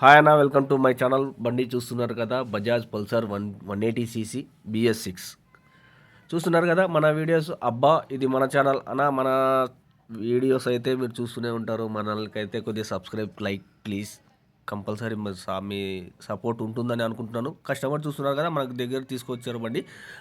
Hi అన్న, welcome to my channel. బండి చూస్తున్నారు కదా, బజాజ్ పల్సర్ 180cc BS6 చూస్తున్నారు కదా మన వీడియోస్. అబ్బా, ఇది మన ఛానల్ అన్న. మన వీడియోస్ అయితే మీరు చూస్తూనే ఉంటారు. మనకైతే కొద్దిగా subscribe, like please. Compulsory me support ఉంటుందని అనుకుంటున్నాను. కస్టమర్ చూస్తున్నారు కదా, మనకు దగ్గర తీసుకొచ్చారు బండి.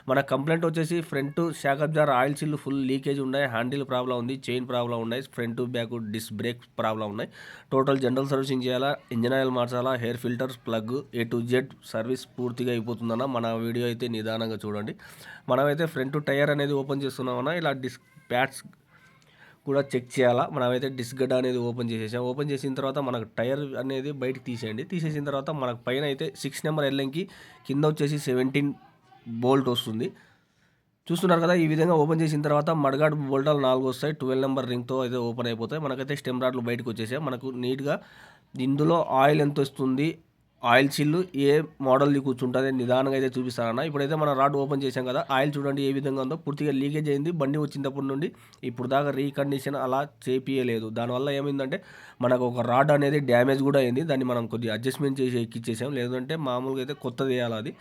మన కంప్లైంట్ వచ్చేసి ఫ్రంట్ షాకప్ జార్ ఆయిల్ చిల్లు ఫుల్ లీకేజ్ ఉన్నాయి, హ్యాండిల్ ప్రాబ్లం ఉంది, చైన్ ప్రాబ్లం ఉన్నాయి, front back disc brake problem ఉన్నాయి. టోటల్ జనరల్ సర్వీసింగ్ చేయాలా, ఇంజన్ ఆయిల్ మార్చాలా, air filters plug A to Z service పూర్తిగా అయిపోతుందన్న. మన వీడియో అయితే నిదానంగా చూడండి. మనమైతే ఫ్రంట్ టైర్ అనేది ఓపెన్ చేస్తున్నామన్నా. ఇలా డిస్క్ ప్యాడ్స్ కూడా చెక్ చేయాలా. మనమైతే డిస్క్ గడ్డ అనేది ఓపెన్ చేసేసాం. ఓపెన్ చేసిన తర్వాత మనకు టైర్ అనేది బయటకు తీసేయండి. తీసేసిన తర్వాత మనకు పైన అయితే 6 నెంబర్ ఎల్ఎంకి కింద వచ్చేసి 17 బోల్ట్ వస్తుంది. చూస్తున్నారు కదా, ఈ విధంగా ఓపెన్ చేసిన తర్వాత మడగాడు బోల్టాలు 4 వస్తాయి. 12 నెంబర్ రింగ్తో అయితే ఓపెన్ అయిపోతాయి. మనకైతే స్టెమ్ రాడ్లు బయటకు వచ్చేసాయి. మనకు నీట్గా ఇందులో ఆయిల్ ఎంత వస్తుంది, ఆయిల్ చిల్లు ఏ మోడల్ది కూర్చుంటుంది నిదానంగా అయితే చూపిస్తానన్న. ఇప్పుడైతే మనం రాడ్ ఓపెన్ చేసాం కదా, ఆయిల్ చూడండి ఏ విధంగా ఉందో. పూర్తిగా లీకేజ్ అయింది. బండి వచ్చినప్పటి నుండి ఇప్పుడు దాకా రీకండిషన్ అలా చేపియలేదు. దానివల్ల ఏమైందంటే మనకు ఒక రాడ్ అనేది డ్యామేజ్ కూడా అయింది. దాన్ని మనం కొద్దిగా అడ్జస్ట్మెంట్ చేసి ఎక్కిచ్చేసాం. లేదంటే మామూలుగా అయితే కొత్తది వేయాలి. అది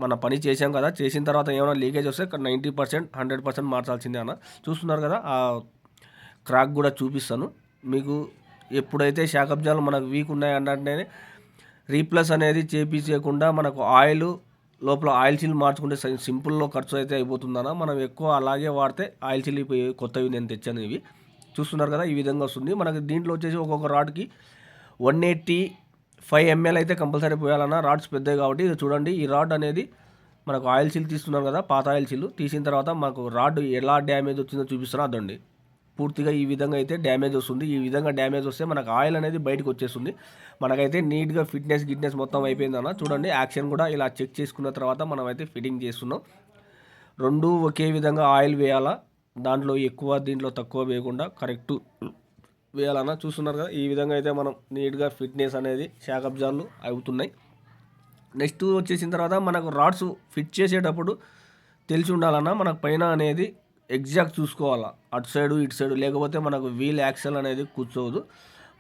మన పని చేసాం కదా, చేసిన తర్వాత ఏమైనా లీకేజ్ వస్తే 90% 100% మార్చాల్సిందే అన్న. చూస్తున్నారు కదా, ఆ క్రాక్ కూడా చూపిస్తాను మీకు. ఎప్పుడైతే షాకబ్జాలు మనకు వీక్ ఉన్నాయంటే రీప్లేస్ అనేది చేపించకుండా మనకు ఆయిల్ లోపల ఆయిల్ చిల్ మార్చుకుంటే సింపుల్లో ఖర్చు అయితే అయిపోతుందన్న. మనం ఎక్కువ అలాగే వాడితే ఆయిల్ చిల్ కొత్తవి నేను తెచ్చాను ఇవి. చూస్తున్నారు కదా, ఈ విధంగా వస్తుంది. మనకి దీంట్లో వచ్చేసి ఒక్కొక్క రాడ్కి 185 ml అయితే కంపల్సరీ పోయాలన్న. రాడ్స్ పెద్దవి కాబట్టి ఇది చూడండి. ఈ రాడ్ అనేది మనకు ఆయిల్ చిల్ తీస్తున్నాం కదా, పాత ఆయిల్ చిల్ తీసిన తర్వాత మనకు రాడ్ ఎలా డ్యామేజ్ వచ్చిందో చూపిస్తున్నా అదండి. పూర్తిగా ఈ విధంగా అయితే డ్యామేజ్ వస్తుంది. ఈ విధంగా డ్యామేజ్ వస్తే మనకు ఆయిల్ అనేది బయటకు వచ్చేస్తుంది. మనకైతే నీట్గా గిట్నెస్ మొత్తం అయిపోయిందన్న. చూడండి, యాక్షన్ కూడా ఇలా చెక్ చేసుకున్న తర్వాత మనమైతే ఫిట్టింగ్ చేస్తున్నాం. రెండు ఒకే విధంగా ఆయిల్ వేయాలా. దాంట్లో ఎక్కువ దీంట్లో తక్కువ వేయకుండా కరెక్ట్ వేయాలన్నా. చూస్తున్నారు కదా, ఈ విధంగా అయితే మనం నీట్గా ఫిట్నెస్ అనేది షాకప్ జార్లు అవుతున్నాయి. నెక్స్ట్ వచ్చేసిన తర్వాత మనకు రాడ్స్ ఫిట్ చేసేటప్పుడు తెలిసి ఉండాలన్నా. మనకు పైన అనేది ఎగ్జాక్ట్ చూసుకోవాలా, అటు సైడు ఇటు సైడు, లేకపోతే మనకు వీల్ యాక్సెల్ అనేది కూర్చోవద్దు.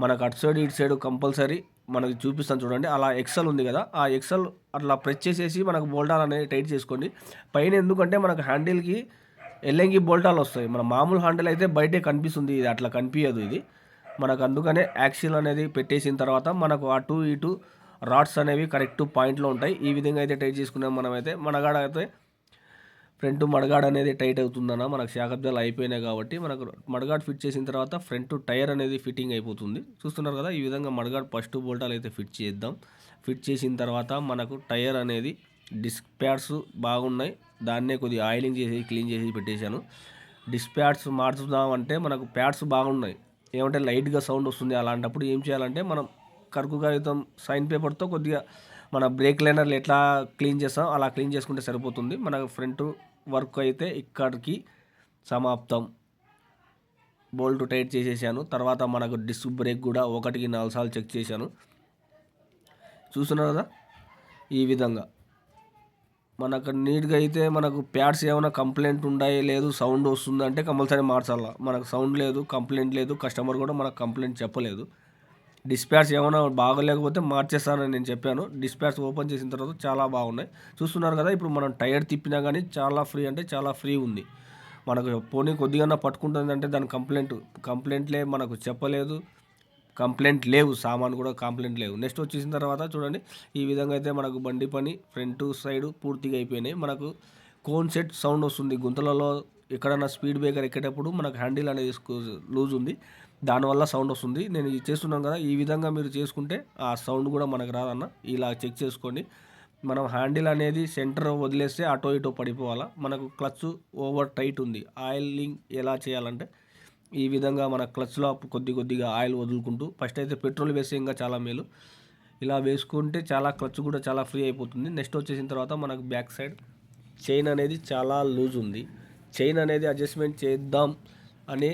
మనకు అటు సైడు ఇటు సైడు కంపల్సరీ మనకి చూపిస్తాను చూడండి. అలా ఎక్సెల్ ఉంది కదా, ఆ ఎక్సెల్ అట్లా ప్రెస్ చేసేసి మనకు బోల్టాలు అనేది టైట్ చేసుకోండి పైన. ఎందుకంటే మనకు హ్యాండిల్కి ఎల్లంగి బోల్టాలు వస్తాయి. మన మామూలు హ్యాండిల్ అయితే బయటే కనిపిస్తుంది, ఇది అట్లా కనిపించదు. ఇది మనకు అందుకనే యాక్సిల్ అనేది పెట్టేసిన తర్వాత మనకు అటు ఇటు రాడ్స్ అనేవి కరెక్ట్ పాయింట్లో ఉంటాయి. ఈ విధంగా అయితే టైట్ చేసుకున్నాం. మనమైతే మడగాడ అయితే ఫ్రంట్ మడగాడ్ అనేది టైట్ అవుతుందన్న. మనకు షాకబ్జాలు అయిపోయినాయి కాబట్టి మనకు మడగాడ్ ఫిట్ చేసిన తర్వాత ఫ్రంట్ టైర్ అనేది ఫిట్టింగ్ అయిపోతుంది. చూస్తున్నారు కదా, ఈ విధంగా మడగాడ్ ఫస్ట్ బోల్టాలు అయితే ఫిట్ చేద్దాం. ఫిట్ చేసిన తర్వాత మనకు టైర్ అనేది డిస్క్ ప్యాడ్స్ బాగున్నాయి, దాన్నే కొద్దిగా ఆయిలింగ్ చేసి క్లీన్ చేసి పెట్టేశాను. డిస్క్ ప్యాడ్స్ మార్చుదామంటే మనకు ప్యాడ్స్ బాగున్నాయి, ఏమంటే లైట్గా సౌండ్ వస్తుంది. అలాంటప్పుడు ఏం చేయాలంటే మనం కరుకు కాగితం సైన్ పేపర్తో కొద్దిగా మన బ్రేక్ లైనర్లు ఎట్లా క్లీన్ చేస్తాం అలా క్లీన్ చేసుకుంటే సరిపోతుంది. మన ఫ్రంట్ వర్క్ అయితే ఇక్కడికి సమాప్తం. బోల్ట్ టైట్ చేసేసాను. తర్వాత మనకు డిస్క్ బ్రేక్ కూడా 1కి 4 సార్లు చెక్ చేశాను. చూస్తున్నారు కదా, ఈ విధంగా మనకు నీట్గా అయితే మనకు ప్యాడ్స్ ఏమైనా కంప్లైంట్ ఉన్నాయి, లేదు సౌండ్ వస్తుందంటే కంపల్సరీ మార్చాలా. మనకు సౌండ్ లేదు, కంప్లైంట్ లేదు, కస్టమర్ కూడా మనకు కంప్లైంట్ చెప్పలేదు. డిస్పాట్స్ ఏమైనా బాగోలేకపోతే మార్చేస్తానని నేను చెప్పాను. డిస్పాట్స్ ఓపెన్ చేసిన తర్వాత చాలా బాగున్నాయి. చూస్తున్నారు కదా, ఇప్పుడు మనం టైర్ తిప్పినా కానీ చాలా ఫ్రీ అంటే చాలా ఫ్రీ ఉంది. మనకు పోనీ కొద్దిగా పట్టుకుంటుందంటే దాని కంప్లైంట్లే మనకు చెప్పలేదు, కంప్లైంట్ లేవు, సామాన్ కూడా కంప్లైంట్ లేవు. నెక్స్ట్ వచ్చేసిన తర్వాత చూడండి, ఈ విధంగా అయితే మనకు బండి పని ఫ్రంట్ సైడ్ పూర్తిగా అయిపోయినాయి. మనకు కోన్ సెట్ సౌండ్ వస్తుంది. గుంతలలో ఎక్కడన్నా స్పీడ్ బ్రేకర్ ఎక్కేటప్పుడు మనకు హ్యాండిల్ అనేది లూజ్ ఉంది, దానివల్ల సౌండ్ వస్తుంది. నేను ఇది చేస్తున్నాను కదా, ఈ విధంగా మీరు చేసుకుంటే ఆ సౌండ్ కూడా మనకు రాదన్న. ఇలా చెక్ చేసుకోండి. మనం హ్యాండిల్ అనేది సెంటర్ వదిలేస్తే అటో ఇటో పడిపోవాలా. మనకు క్లచ్ ఓవర్ టైట్ ఉంది. ఆయిలింగ్ ఎలా చేయాలంటే ఈ విధంగా మన క్లచ్లో కొద్దిగా ఆయిల్ వదులుకుంటూ, ఫస్ట్ అయితే పెట్రోల్ వేస్తే ఇంకా చాలా మేలు. ఇలా వేసుకుంటే చాలా క్లచ్ కూడా చాలా ఫ్రీ అయిపోతుంది. నెక్స్ట్ వచ్చేసిన తర్వాత మనకు బ్యాక్ సైడ్ చైన్ అనేది చాలా లూజ్ ఉంది. చైన్ అనేది అడ్జస్ట్మెంట్ చేద్దాం అని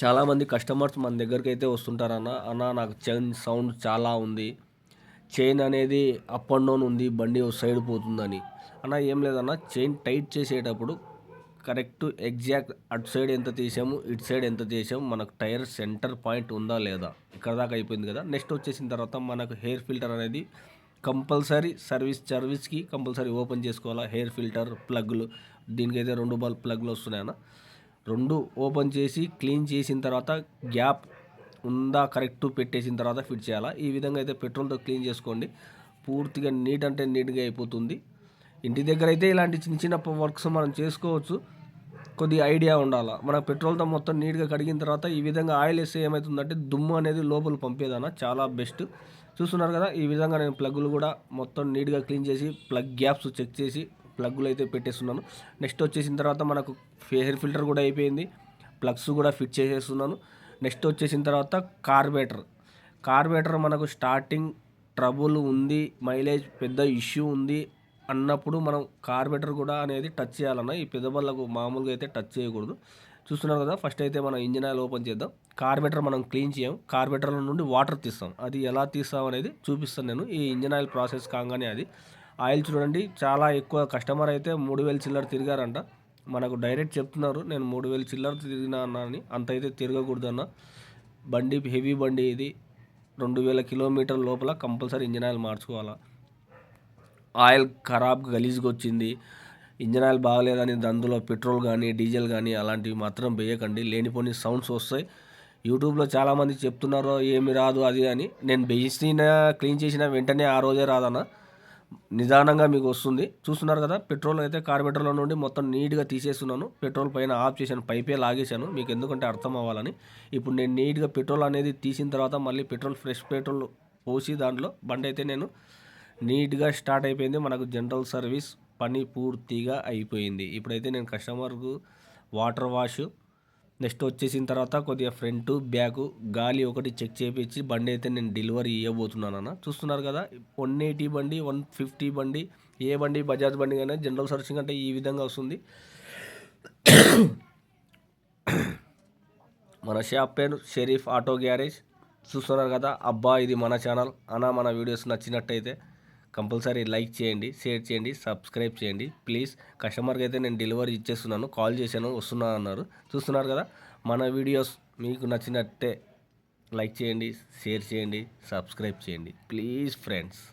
చాలామంది కస్టమర్స్ మన దగ్గరికి అయితే వస్తుంటారన్న. నాకు చైన్ సౌండ్ చాలా ఉంది, చైన్ అనేది అప్ అండ్ డౌన్ ఉంది, బండి సైడ్ పోతుందని. ఏం లేదన్న, చైన్ టైట్ చేసేటప్పుడు కరెక్ట్ ఎగ్జాక్ట్ అటు సైడ్ ఎంత తీసాము ఇటు సైడ్ ఎంత తీసాము, మనకు టైర్ సెంటర్ పాయింట్ ఉందా లేదా, ఇక్కడ దాకా అయిపోయింది కదా. నెక్స్ట్ వచ్చేసిన తర్వాత మనకు హెయిర్ ఫిల్టర్ అనేది కంపల్సరీ సర్వీస్కి కంపల్సరీ ఓపెన్ చేసుకోవాలా. హెయిర్ ఫిల్టర్ ప్లగ్లు, దీనికైతే 2 బల్బ్ ప్లగ్లు వస్తున్నాయన్న, 2 ఓపెన్ చేసి క్లీన్ చేసిన తర్వాత గ్యాప్ ఉందా కరెక్ట్ పెట్టేసిన తర్వాత ఫిట్ చేయాలా. ఈ విధంగా అయితే పెట్రోల్తో క్లీన్ చేసుకోండి, పూర్తిగా నీట్ అంటే నీట్గా అయిపోతుంది. ఇంటి దగ్గర అయితే ఇలాంటి చిన్న చిన్న వర్క్స్ మనం చేసుకోవచ్చు, కొద్దిగా ఐడియా ఉండాలి. మన పెట్రోల్తో మొత్తం నీట్గా కడిగిన తర్వాత ఈ విధంగా ఆయిల్ వేస్తే ఏమవుతుందంటే దుమ్ము అనేది లోపల పంపేదన్న చాలా బెస్ట్. చూస్తున్నారు కదా, ఈ విధంగా నేను ప్లగ్లు కూడా మొత్తం నీట్గా క్లీన్ చేసి ప్లగ్ గ్యాప్స్ చెక్ చేసి ప్లగ్లు అయితే పెట్టేస్తున్నాను. నెక్స్ట్ వచ్చేసిన తర్వాత మనకు హెయిర్ ఫిల్టర్ కూడా అయిపోయింది, ప్లగ్స్ కూడా ఫిట్ చేసేస్తున్నాను. నెక్స్ట్ వచ్చేసిన తర్వాత కార్బేటర్ మనకు స్టార్టింగ్ ట్రబుల్ ఉంది, మైలేజ్ పెద్ద ఇష్యూ ఉంది అన్నప్పుడు మనం కార్బేటర్ కూడా అనేది టచ్ చేయాలన్న. ఈ పెద్ద బళ్ళకు మామూలుగా అయితే టచ్ చేయకూడదు. చూస్తున్నారు కదా, ఫస్ట్ అయితే మనం ఇంజిన్ ఆయిల్ ఓపెన్ చేద్దాం. కార్బేటర్ మనం క్లీన్ చేయం, కార్బేటర్ల నుండి వాటర్ తీస్తాం. అది ఎలా తీస్తాం అనేది చూపిస్తాను నేను. ఈ ఇంజిన్ ఆయిల్ ప్రాసెస్ కాగానే అది ఆయిల్ చూడండి, చాలా ఎక్కువ కస్టమర్ అయితే 3000 చిల్లర తిరిగారంట. మనకు డైరెక్ట్ చెప్తున్నారు నేను 3000 చిల్లర తిరిగినా అన్న అని. అంత అయితే తిరగకూడదు అన్న, బండి హెవీ బండి ఇది, 2000 కిలోమీటర్ల లోపల కంపల్సరీ ఇంజిన్ ఆయిల్ మార్చుకోవాలా. ఆయిల్ ఖరాబ్ గలీజ్గా వచ్చింది, ఇంజిన్ ఆయిల్ బాగలేదని అందులో పెట్రోల్ కానీ డీజిల్ కానీ అలాంటివి మాత్రం వేయకండి, లేనిపోని సౌండ్స్ వస్తాయి. యూట్యూబ్లో చాలామంది చెప్తున్నారు ఏమి రాదు అది అని. నేను క్లీన్ చేసిన వెంటనే ఆ రోజే రాదన్న, నిదానంగా మీకు వస్తుంది. చూస్తున్నారు కదా, పెట్రోల్ అయితే కార్బేటర్లో నుండి మొత్తం నీట్గా తీసేస్తున్నాను. పెట్రోల్ పైన ఆఫ్ చేశాను, పైపే లాగేశాను మీకు ఎందుకంటే అర్థం అవ్వాలని. ఇప్పుడు నేను నీట్గా పెట్రోల్ అనేది తీసిన తర్వాత మళ్ళీ ఫ్రెష్ పెట్రోల్ పోసి దాంట్లో బండి అయితే నేను నీట్గా స్టార్ట్ అయిపోయింది. మనకు జనరల్ సర్వీస్ పని పూర్తిగా అయిపోయింది. ఇప్పుడైతే నేను కస్టమర్కు వాటర్ వాష్, నెక్స్ట్ వచ్చేసిన తర్వాత కొద్దిగా ఫ్రంట్ బ్యాక్ గాలి ఒకటి చెక్ చేయించి బండి అయితే నేను డెలివరీ ఇవ్వబోతున్నాను అన్న. చూస్తున్నారు కదా, 180 బండి 150 బండి, ఏ బండి బజాజ్ బండి కానీ జనరల్ సర్వీసింగ్ అంటే ఈ విధంగా వస్తుంది. మన షాప్ పేరు షరీఫ్ ఆటో గ్యారేజ్. చూస్తున్నారు కదా, అబ్బా ఇది మన ఛానల్ అన్న. మన వీడియోస్ నచ్చినట్టయితే కంపల్సరీ లైక్ చేయండి, షేర్ చేయండి, సబ్స్క్రైబ్ చేయండి ప్లీజ్. కస్టమర్కి అయితే నేను డెలివరీ ఇచ్చేస్తున్నాను, కాల్ చేశాను వస్తున్నా అన్నారు. చూస్తున్నారు కదా, మన వీడియోస్ మీకు నచ్చినట్టే లైక్ చేయండి, షేర్ చేయండి, సబ్స్క్రైబ్ చేయండి ప్లీజ్ ఫ్రెండ్స్.